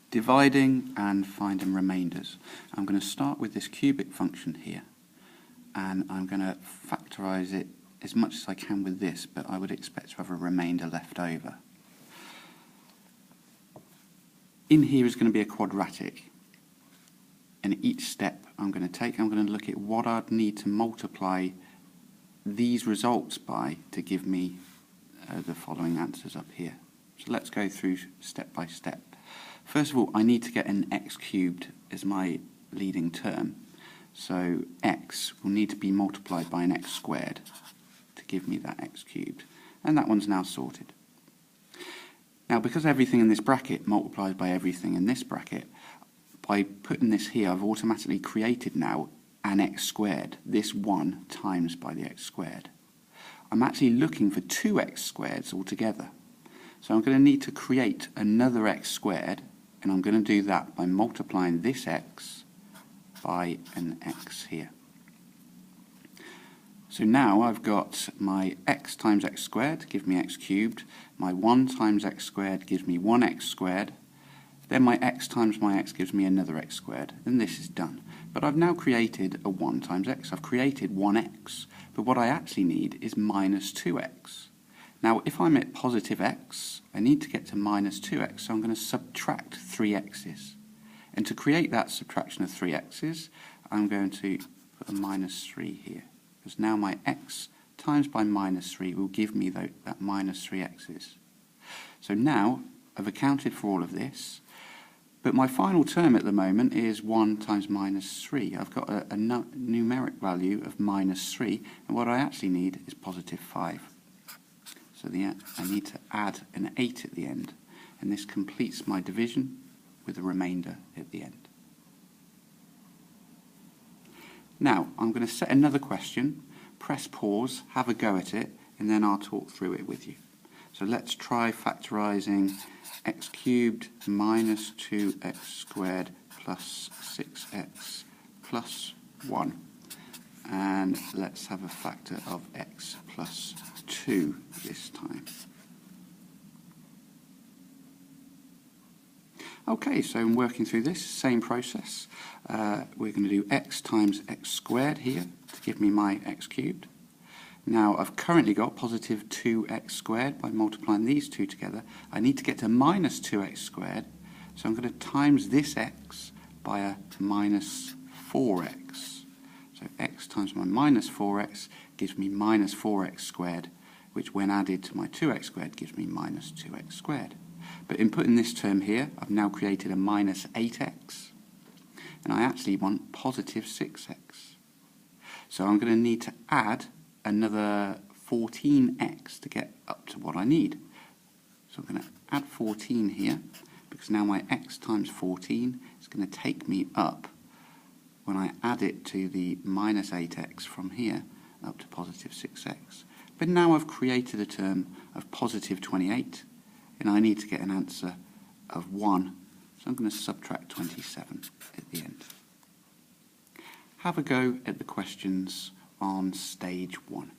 dividing and finding remainders. I'm going to start with this cubic function here, and I'm going to factorise it as much as I can with this, but I would expect to have a remainder left over. In here is going to be a quadratic, and each step I'm going to look at what I'd need to multiply these results by to give me the following answers up here. So let's go through step by step. First of all, I need to get an x cubed as my leading term. So x will need to be multiplied by an x squared to give me that x cubed. And that one's now sorted. Now, because everything in this bracket multiplies by everything in this bracket, by putting this here, I've automatically created now an x squared, this 1 times by the x squared. I'm actually looking for 2x squareds altogether. So I'm going to need to create another x squared, and I'm going to do that by multiplying this x by an x here. So now I've got my x times x squared gives me x cubed, my 1 times x squared gives me 1x squared, then my x times my x gives me another x squared, and this is done. But I've now created a 1 times x, I've created 1x, but what I actually need is minus 2x. Now if I'm at positive x, I need to get to minus 2x, so I'm going to subtract 3 x's. And to create that subtraction of 3 x's, I'm going to put a minus 3 here, because now my x times by minus 3 will give me that minus 3 x's. So now I've accounted for all of this, but my final term at the moment is 1 times minus 3. I've got a numeric value of minus 3, and what I actually need is positive 5. So I need to add an 8 at the end, and this completes my division with a remainder at the end. Now, I'm going to set another question, press pause, have a go at it, and then I'll talk through it with you. So let's try factorising x cubed minus 2x squared plus 6x plus 1. And let's have a factor of x plus 2 this time. Okay, so I'm working through this, same process. We're going to do x times x squared here to give me my x cubed. Now I've currently got positive 2x squared. By multiplying these two together, I need to get to minus 2x squared, so I'm going to times this x by a minus 4x. So x times my minus 4x gives me minus 4x squared, which when added to my 2x squared gives me minus 2x squared. But in putting this term here, I've now created a minus 8x, and I actually want positive 6x. So I'm going to need to add another 14x to get up to what I need. So I'm going to add 14 here, because now my x times 14 is going to take me up, when I add it to the minus 8x from here, up to positive 6x. But now I've created a term of positive 28, and I need to get an answer of 1, so I'm going to subtract 27 at the end. Have a go at the questions on stage 1.